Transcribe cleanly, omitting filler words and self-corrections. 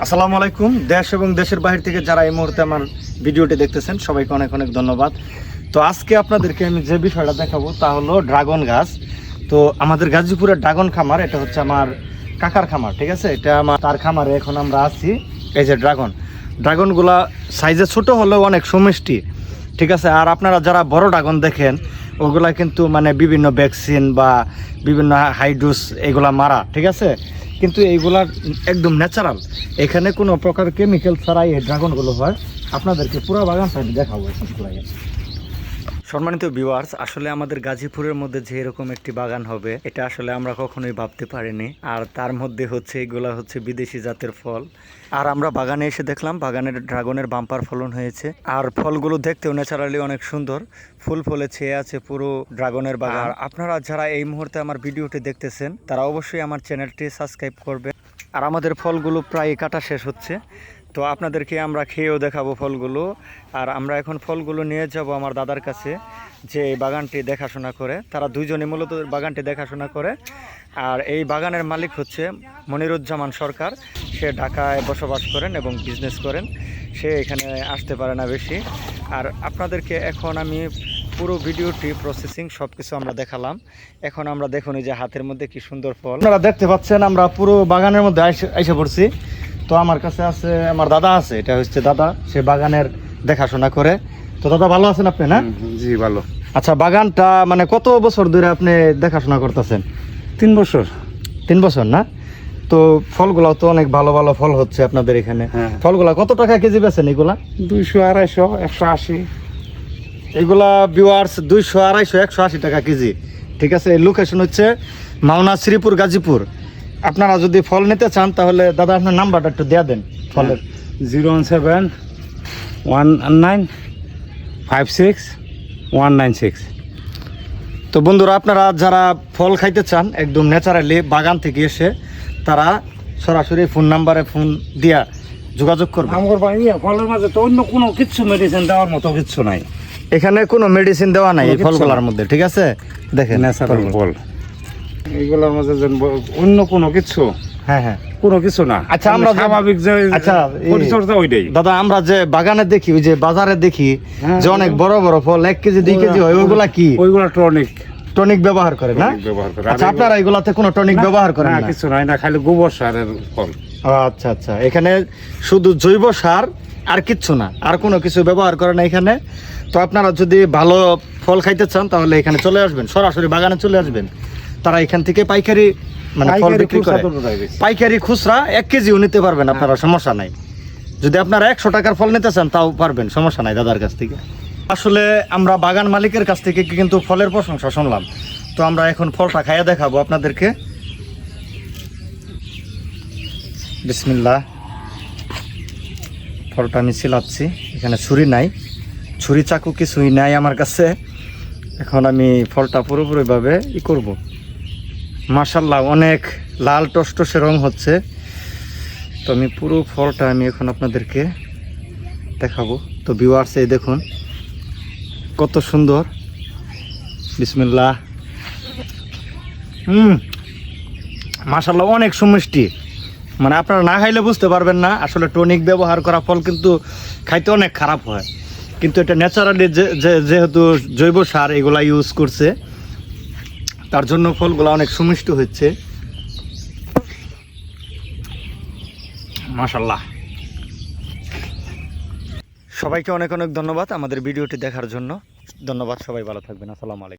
আসসালামু আলাইকুম। দেশ এবং দেশের বাইরে থেকে যারা এই মুহূর্তে আমার ভিডিওটি দেখতেছেন সবাইকে অনেক অনেক ধন্যবাদ। তো আজকে আপনাদেরকে আমি যে বিষয়টা দেখাবো তা হলো ড্রাগন গাছ। তো আমাদের গাজীপুরের ড্রাগন খামার, এটা হচ্ছে আমার কাকার খামার, ঠিক আছে? এটা আমার তার খামারে এখন আমরা আছি। এই যে ড্রাগনগুলা সাইজে ছোট হলেও অনেক সুমিষ্টি, ঠিক আছে? আর আপনারা যারা বড় ড্রাগন দেখেন ওগুলা কিন্তু মানে বিভিন্ন ভ্যাকসিন বা বিভিন্ন হাইড্রোস এগুলা মারা, ঠিক আছে? কিন্তু এইগুলা একদম ন্যাচারাল, এখানে কোনো প্রকার কেমিক্যাল ছাড়াই এই ড্রাগনগুলো হয়। আপনাদেরকে পুরো বাগানটা দেখাবো এখন পুরো। সম্মানিত ভিউয়ার্স, আসলে আমাদের গাজীপুরের মধ্যে যে এরকম একটি বাগান হবে এটা আসলে আমরা কখনোই ভাবতে পারিনি। আর তার মধ্যে হচ্ছে এগুলা হচ্ছে বিদেশি জাতের ফল। আর আমরা বাগানে এসে দেখলাম বাগানের ড্রাগনের বাম্পার ফলন হয়েছে। আর ফলগুলো দেখতেও ন্যাচারালি অনেক সুন্দর, ফুল ফলে ছেয়ে আছে পুরো ড্রাগনের বাগান। আর আপনারা যারা এই মুহূর্তে আমার ভিডিওটি দেখতেছেন তারা অবশ্যই আমার চ্যানেলটি সাবস্ক্রাইব করবে। আর আমাদের ফলগুলো প্রায় কাটা শেষ হচ্ছে, তো আপনাদেরকে আমরা খেয়েও দেখাবো ফলগুলো। আর আমরা এখন ফলগুলো নিয়ে যাব আমার দাদার কাছে, যে এই বাগানটি দেখাশোনা করে। তারা দুইজনে মূলত বাগানটি দেখাশোনা করে। আর এই বাগানের মালিক হচ্ছে মনিরুজ্জামান সরকার। সে ঢাকায় বসবাস করেন এবং বিজনেস করেন, সে এখানে আসতে পারে না বেশি। আর আপনাদেরকে এখন আমি পুরো ভিডিওটি প্রসেসিং সব কিছু আমরা দেখালাম। এখন আমরা দেখুন এই যে হাতের মধ্যে কি সুন্দর ফল আপনারা দেখতে পাচ্ছেন। আমরা পুরো বাগানের মধ্যে এসে পড়ছি। তো আমার কাছে আছে, আমার দাদা আছে, এটা হচ্ছে দাদা, সে বাগানের দেখাশোনা করে। তো দাদা ভালো আছেন আপনি? না জি ভালো। আচ্ছা, বাগানটা মানে কত বছর ধরে আপনি দেখাশোনা করতেছেন? 3 বছর। 3 বছর না? তো ফলগুলো তো অনেক ভালো ভালো ফল হচ্ছে আপনাদের এখানে। হ্যাঁ। ফলগুলা কত টাকা কেজি বেচেন এগুলা? 200, 250, 180। এগুলা ভিউয়ার্স 200, 250, 180 টাকা কেজি, ঠিক আছে? এই লোকেশন হচ্ছে মাওনা, শ্রীপুর, গাজীপুর। আপনারা যদি ফল নিতে চান তাহলে দাদা আপনার নাম্বারটা একটু দিয়ে দেন ফলের। 0171956 তো বন্ধুরা, আপনারা যারা ফল খাইতে চান একদম ন্যাচারালি বাগান থেকে এসে, তারা সরাসরি ফোন নাম্বারে ফোন দিয়া যোগাযোগ করবে। আমার ভাই ফলের মাঝে তো অন্য কোনো কিছু মেডিসিন দেওয়ার মতো কিছু নাই। এখানে কোনো মেডিসিন দেওয়া নাই এই ফলগুলোর মধ্যে, ঠিক আছে? দেখেন ন্যাচারাল ফল এইগুলোর মাঝে অন্য কোনো কিছু, হ্যাঁ হ্যাঁ, কোনো কিছু না। আচ্ছা, আমরা স্বাভাবিক যে পরিচর্যা ওইটাই। দাদা আমরা যে বাগানে দেখি, ওই যে বাজারে দেখি যে অনেক বড় বড় ফল 1 কেজি 2 কেজি হয়, ওইগুলা কি? ওইগুলা টনিক ব্যবহার করে না? ব্যবহার করে। আচ্ছা, আপনারা এগুলাতে কোনো টনিক ব্যবহার করেন না? কিছু নাই না, খালি গোবর সারের ফল। আচ্ছা আচ্ছা, এখানে শুধু জৈব সার আর কিচ্ছু না, আর কোনো কিছু ব্যবহার করে না এখানে। তো আপনারা যদি ভালো ফল খাইতে চান তাহলে এখানে চলে আসবেন, সরাসরি বাগানে চলে আসবেন। তারা এখান থেকে পাইকারি মানে ফল বিক্রি করে। পাইকারি খুচরা 1 কেজিও নিতে পারবেন আপনারা, সমস্যা নাই। যদি আপনারা 100 টাকার ফল নিতে চান তাও পারবেন, সমস্যা নাই দাদার কাছ থেকে। আসলে আমরা বাগান মালিকের কাছ থেকে কিন্তু ফলের প্রশংসা শুনলাম। তো আমরা এখন ফলটা খাইয়ে দেখাবো আপনাদেরকে। বিসমিল্লাহ। ফলটা আমি ছিলাচ্ছি, এখানে ছুরি নাই, ছুরি চাকু কিছুই নাই আমার কাছে। এখন আমি ফলটা পুরোপুরিভাবে করব। মাশাআল্লাহ, অনেক লাল টসটসে রং হচ্ছে। তো আমি পুরো ফলটা আমি এখন আপনাদেরকে দেখাবো। তো ভিউয়ার্স, এই দেখুন কত সুন্দর। বিসমিল্লাহ। মাশাআল্লাহ, অনেক সুমিষ্টি। মানে আপনারা না খাইলে বুঝতে পারবেন না, আসলে টনিক ব্যবহার করা ফল কিন্তু খাইতে অনেক খারাপ হয়। কিন্তু এটা ন্যাচারালি যেহেতু জৈব সার এগুলা ইউজ করছে, তার জন্য ফলগুলো অনেক সুমিষ্ট হচ্ছে। মাশাআল্লাহ। সবাইকে অনেক অনেক ধন্যবাদ আমাদের ভিডিওটি দেখার জন্য। ধন্যবাদ, সবাই ভালো থাকবেন। আসসালামু আলাইকুম।